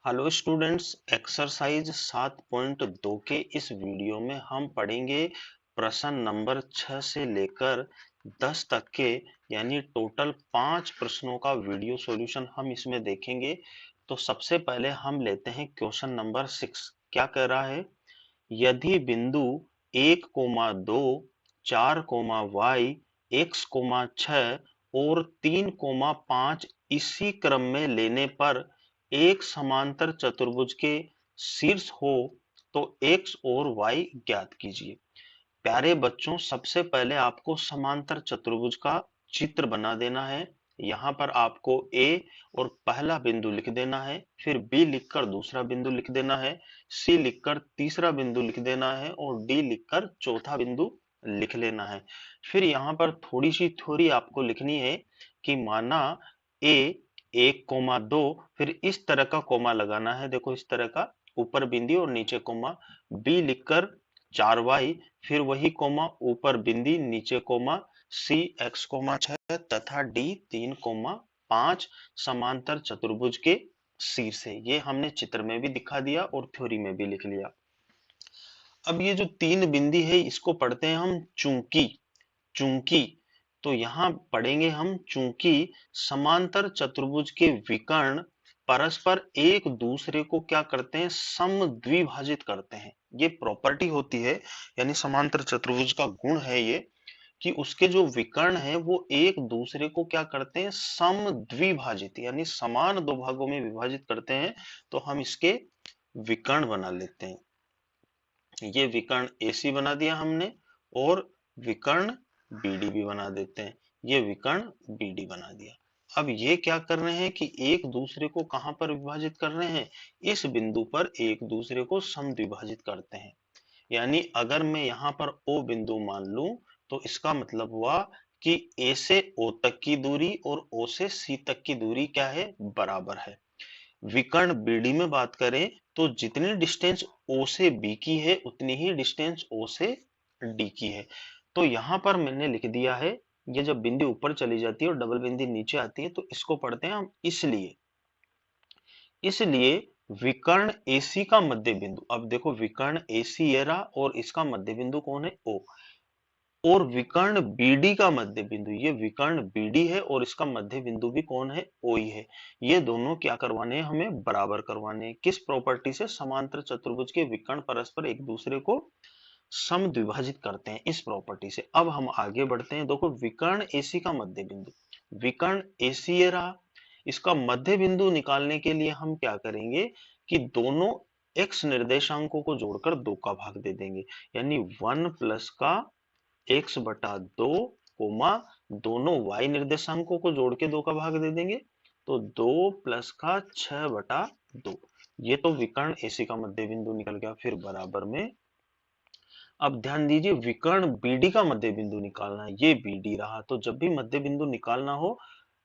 Hello students, exercise 7.2 के इस video में हम पढ़ेंगे प्रश्न नंबर 6 से लेकर 10 तक के, यानी टोटल 5 प्रश्नों का वीडियो सॉल्यूशन हम इसमें देखेंगे। तो सबसे पहले हम लेते हैं क्वेश्चन नंबर 6। क्या कह रहा है? यदि बिंदु 1,2, 4,y, x,6 और 3,5 इसी क्रम में लेने पर एक समांतर चतुर्भुज के शीर्ष हो तो x और y ज्ञात कीजिए। प्यारे बच्चों, सबसे पहले आपको समांतर चतुर्भुज का चित्र बना देना है। यहाँ पर आपको A और पहला बिंदु लिख देना है, फिर B लिखकर दूसरा बिंदु लिख देना है, C लिखकर तीसरा बिंदु लिख देना है और D लिखकर चौथा बिंदु लिख लेना है। फिर यहाँ पर थोड़ी सी थ्योरी आपको लिखनी है कि माना A 1,2, फिर इस तरह का कोमा लगाना है। देखो इस तरह का, ऊपर बिंदु और नीचे कोमा। B लिखकर 4y, फिर वही कोमा, ऊपर बिंदी नीचे कोमा, सी x,6 तथा d 3,5 समांतर चतुर्भुज के शीर्ष है। ये हमने चित्र में भी दिखा दिया और थ्योरी में भी लिख लिया। अब ये जो तीन बिंदी है इसको पढ़ते हैं हम चूंकि। चूंकि तो यहाँ पढ़ेंगे हम चूंकि समांतर चतुर्भुज के विकर्ण परस्पर एक दूसरे को क्या करते हैं, समद्विभाजित करते हैं। ये प्रॉपर्टी होती है, यानी समांतर चतुर्भुज का गुण है ये, कि उसके जो विकर्ण है वो एक दूसरे को क्या करते हैं, समद्विभाजित, यानी समान दो भागों में विभाजित करते हैं। तो हम इसके विकर्ण बना लेते हैं। ये विकर्ण AC बना दिया हमने और विकर्ण BD भी बना देते हैं। ये विकर्ण BD बना दिया। अब ये क्या कर रहे हैं कि एक दूसरे को कहां पर विभाजित कर रहे हैं, इस बिंदु पर एक दूसरे को समद्विभाजित करते हैं। यानी अगर मैं यहाँ पर O बिंदु मान लूं तो इसका मतलब हुआ कि A से O तक की दूरी और O से C तक की दूरी क्या है, बराबर है। विकर्ण BD में बात करें तो जितनी डिस्टेंस O से B की है उतनी ही डिस्टेंस O से D की है। तो यहां पर मैंने लिख दिया है, ये जब बिंदी ऊपर चली जाती है और डबल बिंदी नीचे आती है तो इसको पढ़ते हैं हम इसलिए। इसलिए विकर्ण AC का मध्य बिंदु, अब देखो विकर्ण AC ये रहा और इसका मध्य बिंदु कौन है, O। और विकर्ण BD का मध्य बिंदु, ये विकर्ण BD है और इसका मध्य बिंदु भी कौन है, O ही है। ये दोनों क्या करवाने हैं, हमें बराबर करवाने हैं। किस प्रॉपर्टी से? समांतर चतुर्भुज के विकर्ण परस्पर एक दूसरे को समद्विभाजित करते हैं, इस प्रॉपर्टी से। अब हम आगे बढ़ते हैं। देखो विकर्ण AC का मध्य बिंदु, विकर्ण AC ये रहा, इसका मध्य बिंदु निकालने के लिए हम क्या करेंगे कि दोनों x निर्देशांकों को जोड़कर 2 का भाग दे देंगे, यानी 1 प्लस का x बटा 2, कोमा दोनों y निर्देशांकों को जोड़ के 2 का भाग दे देंगे, तो 2 प्लस का 6 बटा 2। ये तो विकर्ण AC का मध्य बिंदु निकल गया। फिर बराबर में, अब ध्यान दीजिए, विकर्ण BD का मध्य बिंदु निकालना है। ये BD रहा, तो जब भी मध्य बिंदु निकालना हो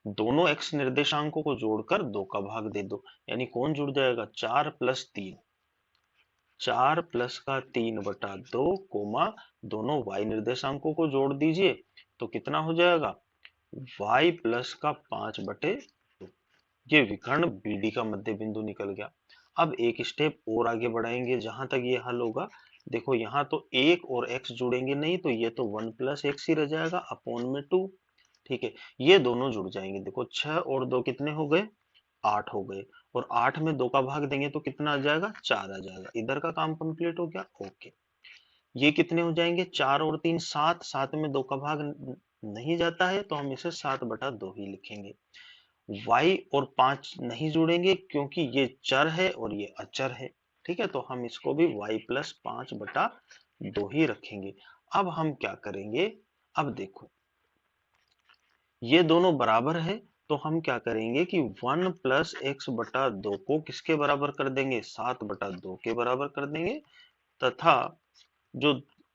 दोनों x निर्देशांकों को जोड़कर 2 का भाग दे दो, यानी कौन जुड़ जाएगा, 4 प्लस 3, 4 प्लस का 3 बटा 2, कोमा दोनों y निर्देशांकों को जोड़ दीजिए तो कितना हो जाएगा, y प्लस का 5 बटे 2। ये विकर्ण BD का मध्य बिंदु निकल गया। अब एक स्टेप और आगे बढ़ाएंगे जहां तक ये हल होगा। देखो यहाँ तो 1 और x जुड़ेंगे नहीं, तो ये तो 1 प्लस एक्स ही रह जाएगा अपॉन में 2। ठीक है, ये दोनों जुड़ जाएंगे। देखो 6 और 2 कितने हो गए, 8 हो गए, और 8 में 2 का भाग देंगे तो कितना आ जाएगा, 4 आ जाएगा। इधर का काम कंप्लीट हो गया। ओके, ये कितने हो जाएंगे, 4 और 3 7, 7 में 2 का भाग नहीं जाता है तो हम इसे 7 बटा 2 ही लिखेंगे। y और 5 नहीं जुड़ेंगे क्योंकि ये चर है और ये अचर है। ठीक है, तो हम इसको भी y प्लस 5 बटा 2 ही रखेंगे। अब हम क्या करेंगे, अब देखो ये दोनों बराबर है, तो हम क्या करेंगे कि 1 प्लस एक्स बटा 2 को किसके बराबर कर देंगे, 7 बटा 2 के बराबर कर देंगे, तथा जो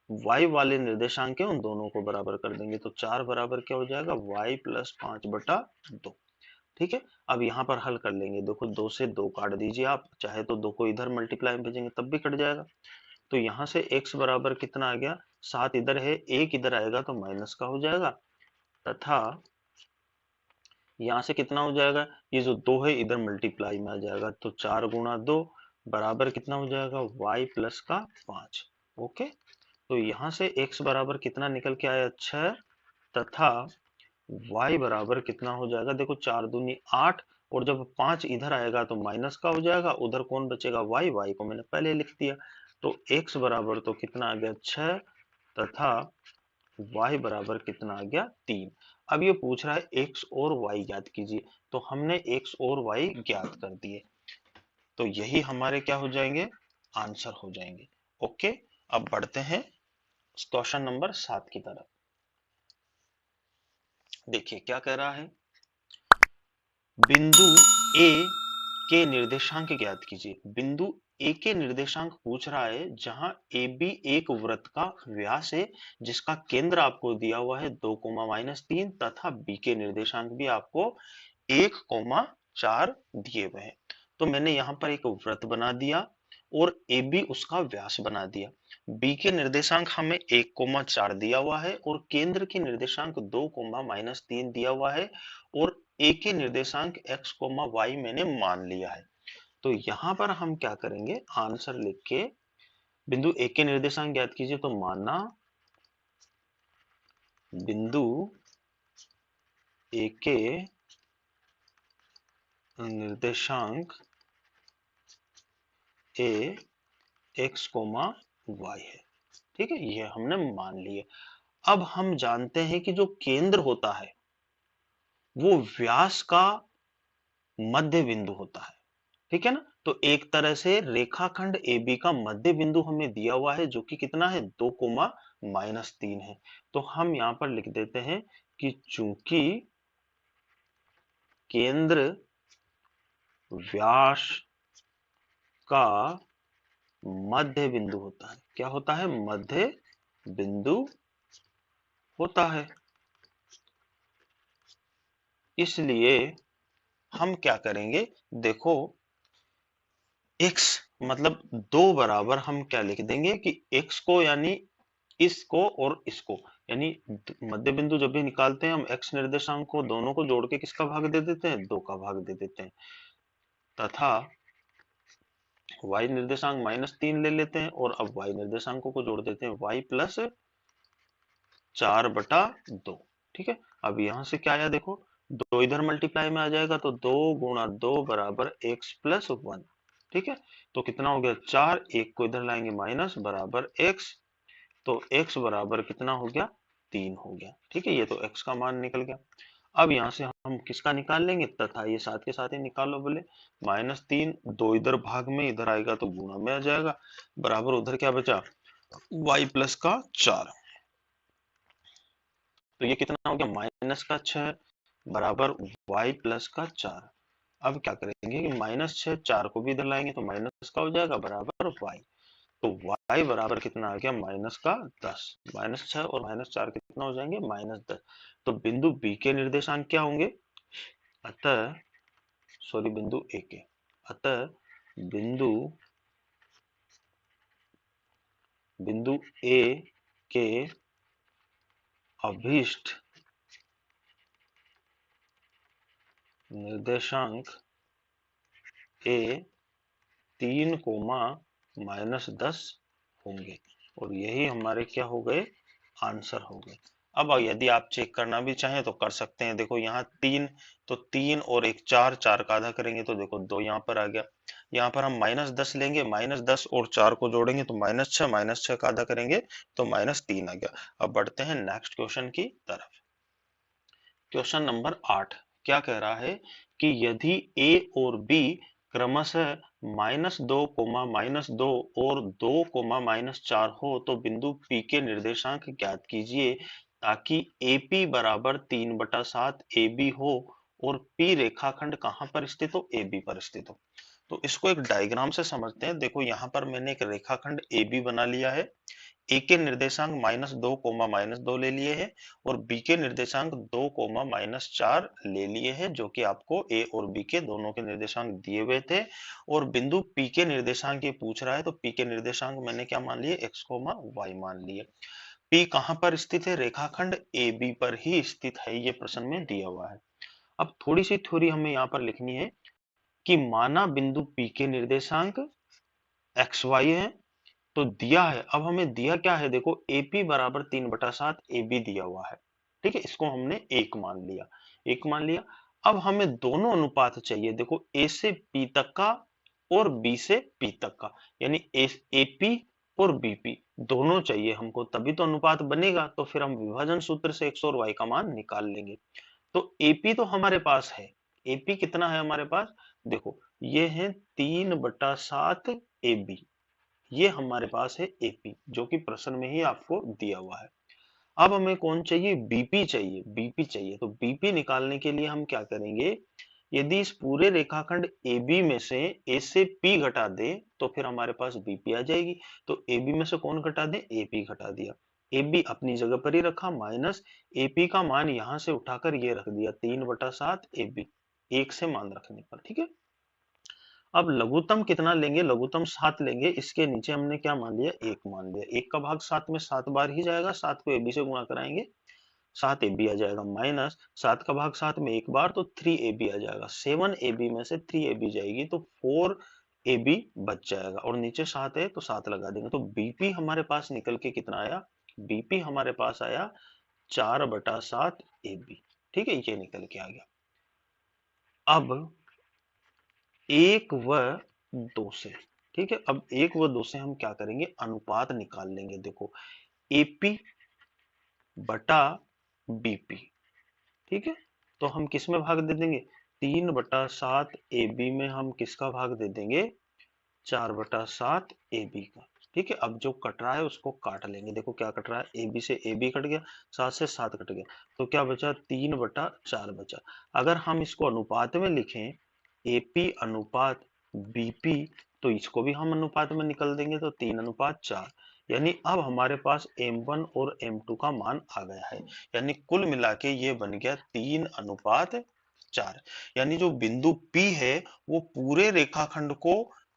y वाले निर्देशांक है उन दोनों को बराबर कर देंगे। तो 4 बराबर क्या हो जाएगा, y प्लस 5 बटा 2। ठीक है, अब यहाँ पर हल कर लेंगे। देखो 2 से 2 काट दीजिए, आप चाहे तो 2 को इधर मल्टीप्लाई में भेजेंगे तब भी कट जाएगा। तो यहाँ से x बराबर कितना आ गया, 7 इधर है, 1 इधर आएगा तो माइनस का हो जाएगा, तथा यहाँ से कितना हो जाएगा, ये जो 2 है इधर मल्टीप्लाई में आ जाएगा, तो 4 गुणा 2 बराबर कितना हो जाएगा, y प्लस का 5। ओके, तो यहाँ से x बराबर कितना निकल के आया, 6, तथा y बराबर कितना हो जाएगा, देखो 4 दूनी 8, और जब 5 इधर आएगा तो माइनस का हो जाएगा, उधर कौन बचेगा, y को मैंने पहले लिख दिया, तो x बराबर तो कितना आ गया, 6, तथा y बराबर कितना आ गया, 3। अब ये पूछ रहा है x और y ज्ञात कीजिए, तो हमने x और y ज्ञात कर दिए, तो यही हमारे क्या हो जाएंगे, आंसर हो जाएंगे। ओके, अब बढ़ते हैं क्वेश्चन नंबर 7 की तरफ। देखिए क्या कह रहा है, बिंदु ए के निर्देशांक ज्ञात कीजिए। बिंदु ए के निर्देशांक पूछ रहा है जहां ए बी एक वृत्त का व्यास है जिसका केंद्र आपको दिया हुआ है 2, तथा बी के निर्देशांक भी आपको 1, 4 दिए हुए हैं। तो मैंने यहाँ पर एक वृत्त बना दिया और ए बी उसका व्यास बना दिया। बी के निर्देशांक हमें 1, 4 दिया हुआ है और केंद्र के निर्देशांक 2, 3 दिया हुआ है, और ए के निर्देशांक x, y मैंने मान लिया है। तो यहां पर हम क्या करेंगे, आंसर लिख के बिंदु ए के निर्देशांक ज्ञात कीजिए, तो माना बिंदु ए के निर्देशांक ए x, y है। ठीक है, ये हमने मान लिए। अब हम जानते हैं कि जो केंद्र होता है वो व्यास का मध्य बिंदु होता है। ठीक है ना, तो एक तरह से रेखाखंड AB का मध्य बिंदु हमें दिया हुआ है जो कि कितना है, 2, 3 है। तो हम यहां पर लिख देते हैं कि चूंकि केंद्र व्यास का मध्य बिंदु होता है, क्या होता है, मध्य बिंदु होता है, इसलिए हम क्या करेंगे, देखो x मतलब 2 बराबर हम क्या लिख देंगे कि x को यानी इसको और इसको, यानी मध्य बिंदु जब भी निकालते हैं हम x निर्देशांक को दोनों को जोड़ के किसका भाग दे देते हैं, 2 का भाग दे देते हैं, तथा y निर्देशांक -3 ले लेते हैं और अब y निर्देशांकों को जोड़ देते हैं y प्लस 4/2। ठीक है, अब यहां से क्या आया, देखो 2 इधर मल्टीप्लाई में आ जाएगा तो 2 गुणा 2 बराबर x प्लस 1। ठीक है, तो कितना हो गया, 4, 1 को इधर लाएंगे माइनस बराबर x, तो x बराबर कितना हो गया, 3 हो गया। ठीक है, ये तो x का मान निकल गया। अब यहाँ से हम किसका निकाल लेंगे, तथा ये साथ के साथ ही निकालो, बोले -3, 2 इधर भाग में, इधर आएगा तो गुणा में आ जाएगा, बराबर उधर क्या बचा, y प्लस का 4। तो ये कितना हो गया, -6 बराबर y प्लस का 4। अब क्या करेंगे कि -6, 4 को भी इधर लाएंगे तो माइनस का हो जाएगा बराबर y, तो y बराबर कितना आ गया, -10। -6 और -4 कितना हो जाएंगे, -10। तो बिंदु B के निर्देशांक क्या होंगे, अतः सॉरी बिंदु A के, अतः बिंदु बिंदु A के अभीष्ट निर्देशांक A 3, -10 होंगे, और यही हमारे क्या हो गए, आंसर हो गए। अब यदि आप चेक करना भी चाहें तो कर सकते हैं, देखो यहाँ 3, तो 3 और 1 4, 4 का आधा करेंगे तो देखो 2 यहाँ पर आ गया, यहाँ पर हम -10 लेंगे, -10 और 4 को जोड़ेंगे तो -6, -6 का आधा करेंगे तो -3 आ गया। अब बढ़ते हैं नेक्स्ट क्वेश्चन की तरफ। क्वेश्चन नंबर 8 क्या कह रहा है कि यदि a और b क्रमशः -2, -2 और 2, -4 हो तो बिंदु P के निर्देशांक ज्ञात कीजिए ताकि AP बराबर 3/7 AB हो और P रेखाखंड कहां पर स्थित हो, AB पर स्थित हो। तो इसको एक डायग्राम से समझते हैं। देखो यहाँ पर मैंने एक रेखाखंड AB बना लिया है, ए के निर्देशांक -2, ले लिए हैं और बी के निर्देशांक 2, -4 ले लिए हैं, जो कि आपको ए और बी के दोनों के निर्देशांक दिए हुए थे। और बिंदु पी के निर्देशांक ये पूछ रहा है, तो पी के निर्देशांक मैंने क्या मान लिए, x, y मान लिए। पी कहां पर स्थित है, रेखाखंड ए बी पर ही स्थित है, ये प्रश्न में दिया हुआ है। अब थोड़ी सी थ्योरी हमें यहाँ पर लिखनी है कि माना बिंदु P के निर्देशांक एक्स वाई है, तो दिया है, अब हमें दिया क्या है, देखो AP बराबर 3/7 AB दिया हुआ है, ठीक है, इसको हमने एक मान लिया, एक मान लिया। अब हमें दोनों अनुपात चाहिए, देखो A से P तक का और B से P तक का, यानी AP और BP दोनों चाहिए हमको, तभी तो अनुपात बनेगा। तो फिर हम विभाजन सूत्र से x और y का मान निकाल लेंगे। तो AP तो हमारे पास है, AP कितना है हमारे पास, देखो ये है 3/7 AB, ये हमारे पास है AP, जो कि प्रश्न में ही आपको दिया हुआ है। अब हमें कौन चाहिए, BP चाहिए, BP चाहिए। तो BP निकालने के लिए हम क्या करेंगे, यदि इस पूरे रेखाखंड AB में से A से P घटा दे तो फिर हमारे पास BP आ जाएगी। तो AB में से कौन घटा दे, AP घटा दिया, AB अपनी जगह पर ही रखा, माइनस AP का मान यहां से उठाकर ये रख दिया 3/7 AB, एक से मान रखने पर, ठीक है। अब लघुत्तम कितना लेंगे, लघुत्तम 7 लेंगे, इसके नीचे हमने क्या मान लिया, 1 मान लिया, 1 का भाग 7 में 7 बार ही जाएगा, 7 को AB से गुणा कराएंगे 7 AB आ जाएगा, माइनस 7 का भाग 7 में एक बार तो 3 AB आ जाएगा, 7 AB में से 3 AB जाएगी तो 4 AB बच जाएगा, और नीचे 7 है तो 7 लगा देंगे। तो BP हमारे पास निकल के कितना आया, BP हमारे पास आया 4/7 AB, ठीक है, ये निकल के आ गया। अब 1 व 2 से, ठीक है, अब 1 व 2 से हम क्या करेंगे, अनुपात निकाल लेंगे। देखो AP बटा BP, ठीक है, तो हम किस में भाग दे देंगे, 3/7 AB में हम किसका भाग दे देंगे, 4/7 AB का, ठीक है। अब जो कट रहा है उसको काट लेंगे, देखो क्या कट रहा है, AB से AB कट गया, 7 से 7 कट गया, तो क्या बचा, 3/4 बचा। अगर हम इसको अनुपात में लिखें, AP अनुपात BP, तो इसको भी हम अनुपात में निकल देंगे, तो 3/4, यानी अब हमारे पास M1 और M2 का मान आ गया है, यानी कुल मिला के ये बन गया 3/4, यानी जो बिंदु P है वो पूरे रेखाखंड को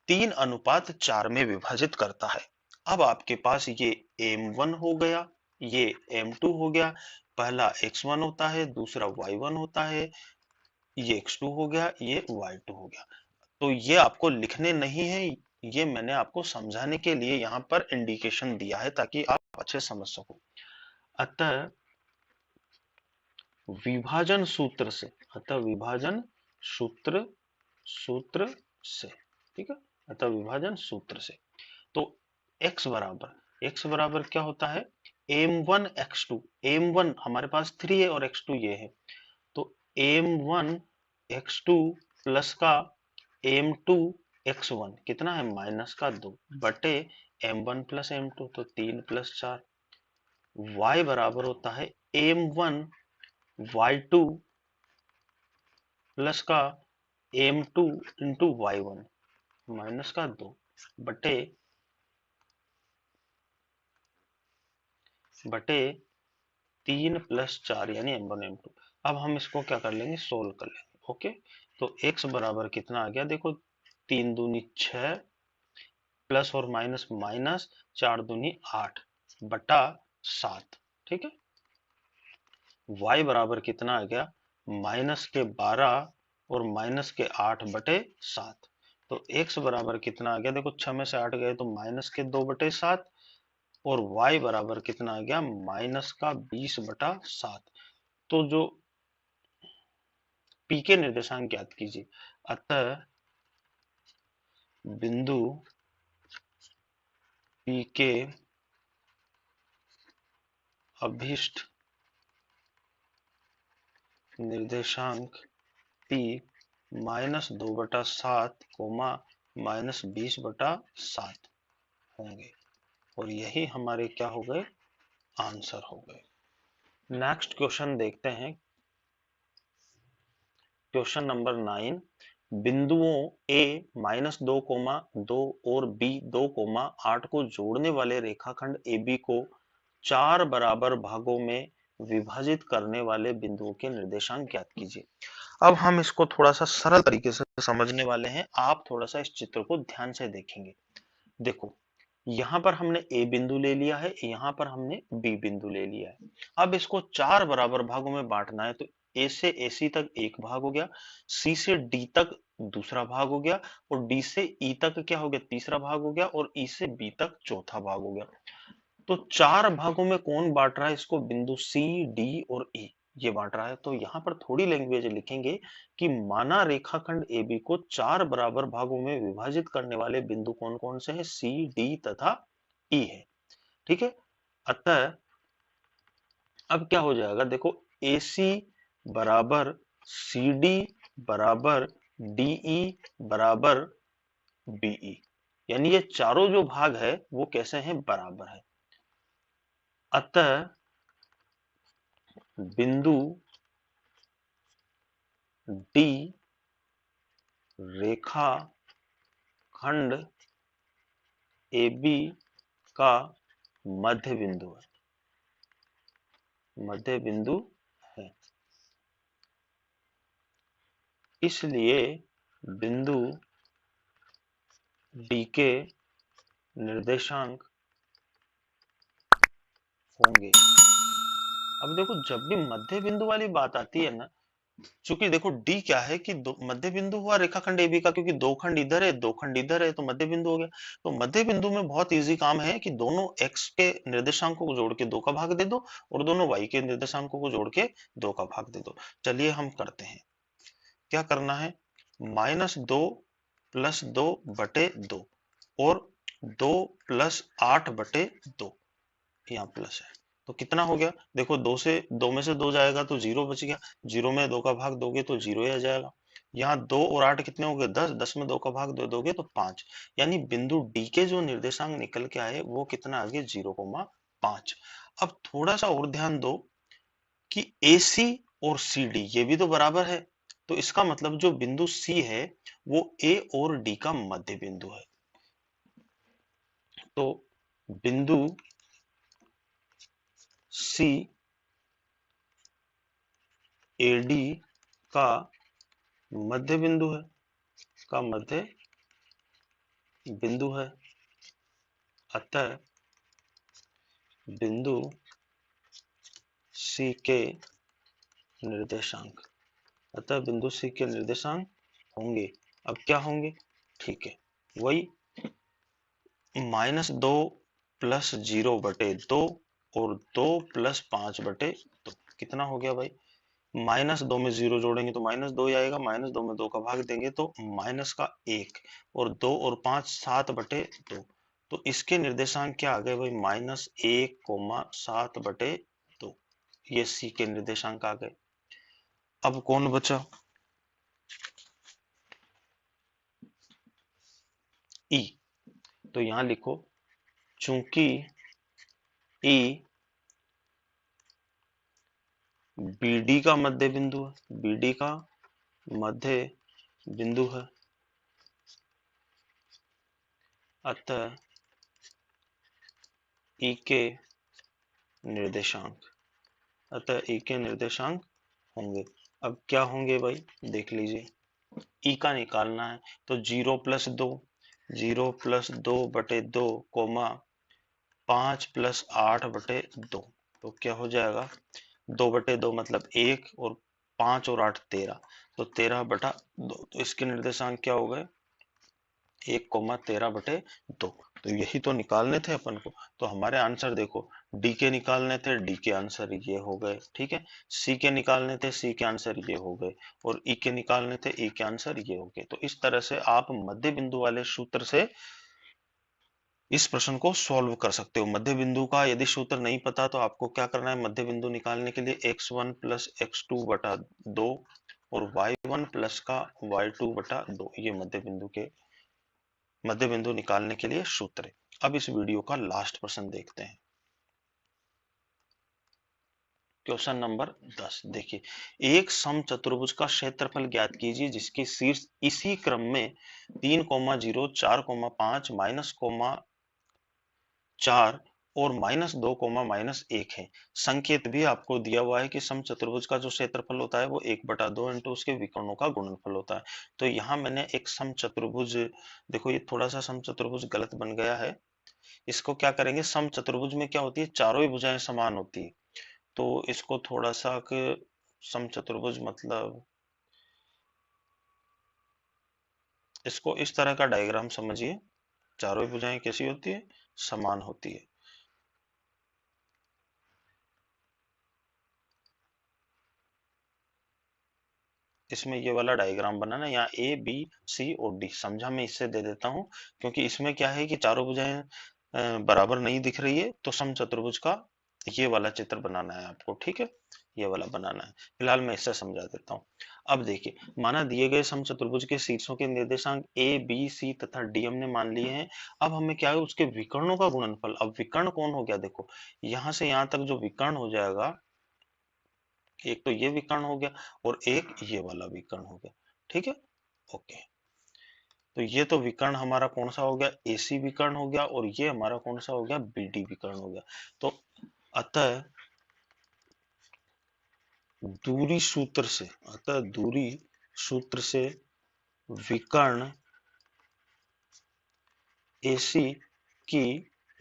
3/4 में विभाजित करता है। अब आपके पास ये M1 हो गया, ये M2 हो गया, पहला X1 होता है, दूसरा Y1 होता है, ये X2 हो गया, ये Y2 हो गया। तो ये आपको लिखने नहीं है, ये मैंने आपको समझाने के लिए यहाँ पर इंडिकेशन दिया है ताकि आप अच्छे समझ सको। अतः विभाजन सूत्र से, अतः विभाजन सूत्र सूत्र से, ठीक है, अतः विभाजन सूत्र से, तो x बराबर क्या होता है, M1 x2, M1 हमारे पास 3 है और x2 ये है, तो M1 x2 प्लस का M2 x1 कितना है, माइनस का 2 बटे M1 प्लस M2, तो 3 + 4, y बराबर होता है M1 y2 प्लस का M2 इंटू y1 माइनस का 2 बटे 3 + 4 यानी M1 M2। अब हम इसको क्या कर लेंगे, सोल्व कर लेंगे, ओके। तो x बराबर कितना आ गया, देखो 3 दूनी 6 प्लस और माइनस माइनस, 4 दूनी 8 बटा 7, ठीक है। y बराबर कितना आ गया, माइनस के 12 और माइनस के 8 बटे 7, तो x बराबर कितना आ गया, देखो 6 में से 8 गए तो माइनस के 2 बटे 7, और y बराबर कितना आ गया, माइनस का 20/7। तो जो P के निर्देशांक ज्ञात कीजिए, अतः बिंदु P के अभिष्ट निर्देशांक P -2/7, -20/7 होंगे, और यही हमारे क्या हो गए, आंसर हो गए। नेक्स्ट क्वेश्चन देखते हैं, क्वेश्चन नंबर 9, बिंदुओं A -2, 2 और B 2, 8 को जोड़ने वाले रेखाखंड AB को 4 बराबर भागों में विभाजित करने वाले बिंदुओं के निर्देशांक ज्ञात कीजिए। अब हम इसको थोड़ा सा सरल तरीके से समझने वाले हैं, आप थोड़ा सा इस चित्र को ध्यान से देखेंगे। देखो यहाँ पर हमने A बिंदु ले लिया है, यहाँ पर हमने B बिंदु ले लिया है। अब इसको 4 बराबर भागों में बांटना है, तो ए से AC तक एक भाग हो गया, C से D तक दूसरा भाग हो गया, और D से E तक क्या हो गया, तीसरा भाग हो गया, और E से B तक चौथा भाग हो गया। तो चार भागों में कौन बांट रहा है इसको, बिंदु C, D और E ये बांट रहा है। तो यहाँ पर थोड़ी लैंग्वेज लिखेंगे कि माना रेखाखंड AB को चार बराबर भागों में विभाजित करने वाले बिंदु कौन कौन से हैं, C, D तथा E है। ठीक है, अतः अब क्या हो जाएगा, देखो AC बराबर CD बराबर DE बराबर BE, यानी ये चारों जो भाग है वो कैसे हैं, बराबर है। अतः बिंदु D रेखा खंड AB का मध्य बिंदु है, मध्य बिंदु है। इसलिए बिंदु D के निर्देशांक होंगे। अब देखो जब भी मध्य बिंदु वाली बात आती है ना, चूंकि देखो D क्या है कि मध्य बिंदु हुआ रेखाखंड AB का, क्योंकि दो खंड इधर है दो खंड इधर है, तो मध्य बिंदु हो गया। तो मध्य बिंदु में बहुत इजी काम है कि दोनों x के निर्देशांकों को जोड़ के 2 का भाग दे दो, और दोनों y के निर्देशांकों को जोड़ के 2 का भाग दे दो। चलिए हम करते हैं, क्या करना है, -2 + 2 बटे 2 और 2 + 8 बटे 2, यहाँ प्लस है, तो कितना हो गया, देखो 2 में से 2 जाएगा तो 0 बच गया, 0 में 2 का भाग दोगे तो 0 ही आ जाएगा। यहाँ 2 और 8 कितने हो गए, 10, 10 में 2 का भाग दोगे तो 5, यानी बिंदु D के जो निर्देशांक निकल के आए वो कितना आ गया, 0,5। अब थोड़ा सा और ध्यान दो कि AC और CD ये भी तो बराबर है, तो इसका मतलब जो बिंदु C है वो A और D का मध्य बिंदु है। तो बिंदु C AD का मध्य बिंदु है, का मध्य बिंदु है। अतः बिंदु C के निर्देशांक, अतः बिंदु C के निर्देशांक होंगे। अब क्या होंगे, ठीक है, वही -2 + 0 बटे 2 और 2 + 5 बटे 2, कितना हो गया भाई, -2 में 0 जोड़ेंगे तो -2 ही आएगा, -2 में 2 का भाग देंगे तो -1, और 2 और 5 7 बटे 2, तो इसके निर्देशांक क्या आ गए भाई, -1, 7 बटे 2, ये C के निर्देशांक आ गए। अब कौन बचा, E, तो यहां लिखो चूंकि E BD का मध्य बिंदु है, BD का मध्य बिंदु है, अतः E के निर्देशांक, अतः E के निर्देशांक होंगे। अब क्या होंगे भाई, देख लीजिए, E का निकालना है तो 0 + 2, 0 + 2 बटे 2, 5 + 8 बटे 2, तो क्या हो जाएगा, 2 बटे 2 मतलब 1, और 5 और 8 13, तो 13 बटा 2, तो इसके निर्देशांक क्या हो गए, 1,13 बटे 2। तो यही तो निकालने थे अपन को, तो हमारे आंसर देखो, डी के निकालने थे, डी के आंसर ये हो गए, ठीक है, सी के निकालने थे, सी के आंसर ये हो गए, और ई के निकालने थे, ई के आंसर ये हो गए। तो इस तरह से आप मध्य बिंदु वाले सूत्र से इस प्रश्न को सॉल्व कर सकते हो। मध्य बिंदु का यदि सूत्र नहीं पता तो आपको क्या करना है, मध्य बिंदु निकालने के लिए x1 + x2 बटा 2 और y1 प्लस का y2 बटा 2, ये मध्य बिंदु निकालने के लिए सूत्र है। अब इस वीडियो का लास्ट प्रश्न देखते हैं, क्वेश्चन नंबर 10। देखिए, एक समचतुर्भुज का क्षेत्रफल ज्ञात कीजिए जिसके शीर्ष इसी क्रम में 3,0, 4,5, -4 और -2, -1 है। संकेत भी आपको दिया हुआ है कि समचतुर्भुज का जो क्षेत्रफल होता है वो 1/2 इंटू उसके विकर्णों का गुणनफल होता है। तो यहाँ मैंने एक समचतुर्भुज, देखो ये थोड़ा सा समचतुर्भुज गलत बन गया है, इसको क्या करेंगे, समचतुर्भुज में क्या होती है, चारों ही भुजाएं समान होती है, तो इसको थोड़ा सा समचतुर्भुज मतलब इसको इस तरह का डायग्राम समझिए, चारों भुजाएं कैसी होती है, समान होती है। इसमें ये वाला डायग्राम बनाना, यहाँ ए बी सी और डी समझा, मैं इससे दे देता हूँ, क्योंकि इसमें क्या है कि चारों भुजाएं बराबर नहीं दिख रही है, तो समचतुर्भुज का ये वाला चित्र बनाना है आपको, ठीक है, ये वाला बनाना है। फिलहाल मैं इससे समझा देता हूँ। अब देखिए, माना दिए गए समचतुर्भुज के शीर्षों के निर्देशांक ए बी सी तथा डी हमने मान लिए हैं। अब हमें क्या है, उसके विकर्णों का गुणनफल। अब विकर्ण कौन हो गया, देखो यहाँ से यहाँ तक जो विकर्ण हो जाएगा, एक तो ये विकर्ण हो गया और एक ये वाला विकर्ण हो गया, ठीक है, ओके। तो ये तो विकर्ण हमारा कौन सा हो गया, एसी विकर्ण हो गया, और ये हमारा कौन सा हो गया, बीडी विकर्ण हो गया। तो अतः दूरी सूत्र से, अतः दूरी सूत्र से विकर्ण एसी की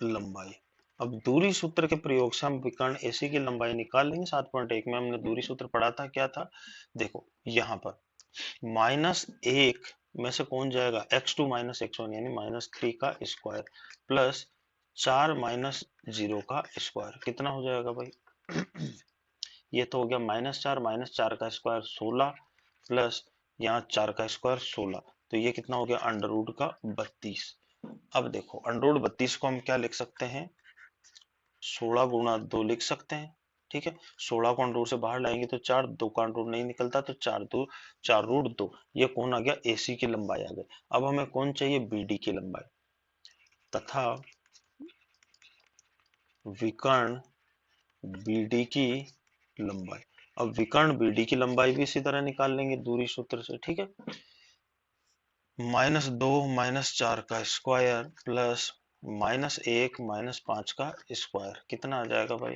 लंबाई। अब दूरी सूत्र के प्रयोग से हम विकर्ण एसी की लंबाई निकाल लेंगे। 7.1 में हमने दूरी सूत्र पढ़ा था, क्या था, देखो यहाँ पर -1 में से कौन जाएगा, x2 माइनस x1 यानी -3 का स्क्वायर प्लस 4 माइनस 0 का स्क्वायर, कितना हो जाएगा भाई ये तो हो गया -4 का स्क्वायर 16 प्लस यहाँ 4 का स्क्वायर 16, तो ये कितना हो गया अंडर रूट का 32। अब देखो अंडर रूट 32 को हम क्या लिख सकते हैं, 16 गुणा 2 लिख सकते हैं, ठीक है। 16 को अंडर रूट से बाहर लाएंगे तो 4, 2 का अंडर रूट नहीं निकलता, तो 4 रूट 2, ये कौन आ गया, एसी की लंबाई आ गई। अब हमें कौन चाहिए, बीडी की लंबाई, तथा विकर्ण बीडी की लंबाई। अब विकर्ण बीडी की लंबाई भी इसी तरह निकाल लेंगे दूरी सूत्र से, ठीक है। -2 -4 का स्क्वायर प्लस -1 -5 का स्क्वायर, कितना आ जाएगा भाई,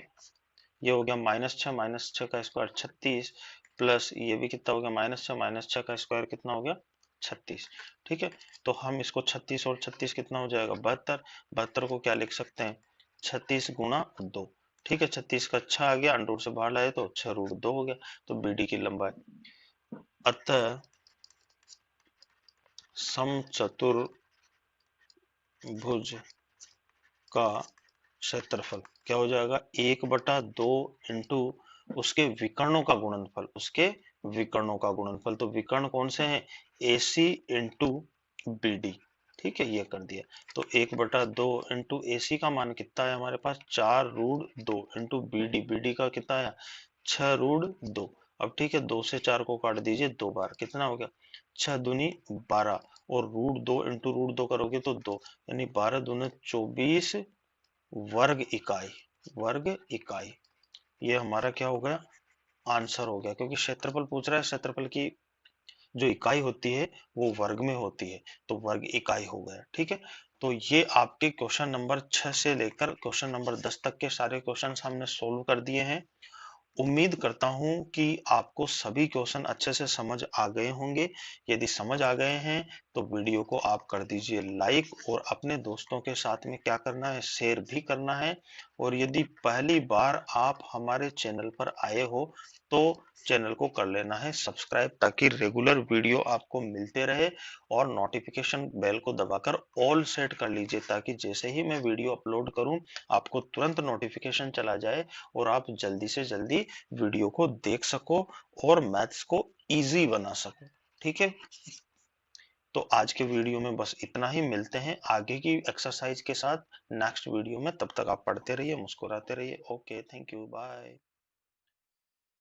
ये हो गया -6 का स्क्वायर 36 प्लस ये भी कितना हो गया -6 का स्क्वायर कितना हो गया 36, ठीक है। तो हम इसको 36 और 36 कितना हो जाएगा 72, 72 को क्या लिख सकते हैं 36 गुणा 2, ठीक है। 36 का 6 आ गया, अंडर रूट से बाहर लाए तो 6 रूट 2 हो गया, तो बीडी की लंबाई। अतः समचतुर्भुज का क्षेत्रफल क्या हो जाएगा, 1/2 इंटू उसके विकर्णों का गुणनफल, उसके विकर्णों का गुणनफल। तो विकर्ण कौन से हैं, एसी इंटू बीडी, ठीक है, ये कर दिया। तो 1/2 इंटू एसी का मान कितना है हमारे पास 4 रूट 2 इंटू बीडी, बीडी का कितना है 6 रूट 2। अब ठीक है, 2 से 4 को काट दीजिए 2 बार, कितना हो गया 6 दूनी 12, और रूट 2 इंटू रूट 2 करोगे तो 2, यानी 12 दूनी 24 वर्ग इकाई, वर्ग इकाई। ये हमारा क्या हो गया, आंसर हो गया, क्योंकि क्षेत्रफल पूछ रहा है, क्षेत्रफल की जो इकाई होती है वो वर्ग में होती है, तो वर्ग इकाई हो गया, ठीक है। तो ये आपके क्वेश्चन नंबर 6 से लेकर क्वेश्चन नंबर 10 तक के सारे क्वेश्चन हमने सोल्व कर दिए हैं। उम्मीद करता हूं कि आपको सभी क्वेश्चन अच्छे से समझ आ गए होंगे। यदि समझ आ गए हैं तो वीडियो को आप कर दीजिए लाइक, और अपने दोस्तों के साथ में क्या करना है, शेयर भी करना है। और यदि पहली बार आप हमारे चैनल पर आए हो तो चैनल को कर लेना है सब्सक्राइब, ताकि रेगुलर वीडियो आपको मिलते रहे। और नोटिफिकेशन बेल को दबाकर ऑल सेट कर लीजिए, ताकि जैसे ही मैं वीडियो अपलोड करूं आपको तुरंत नोटिफिकेशन चला जाए और आप जल्दी से जल्दी वीडियो को देख सको और मैथ्स को इजी बना सको, ठीक है। तो आज के वीडियो में बस इतना ही, मिलते हैं आगे की एक्सरसाइज के साथ नेक्स्ट वीडियो में। तब तक आप पढ़ते रहिए, मुस्कुराते रहिए। Okay, thank you, bye.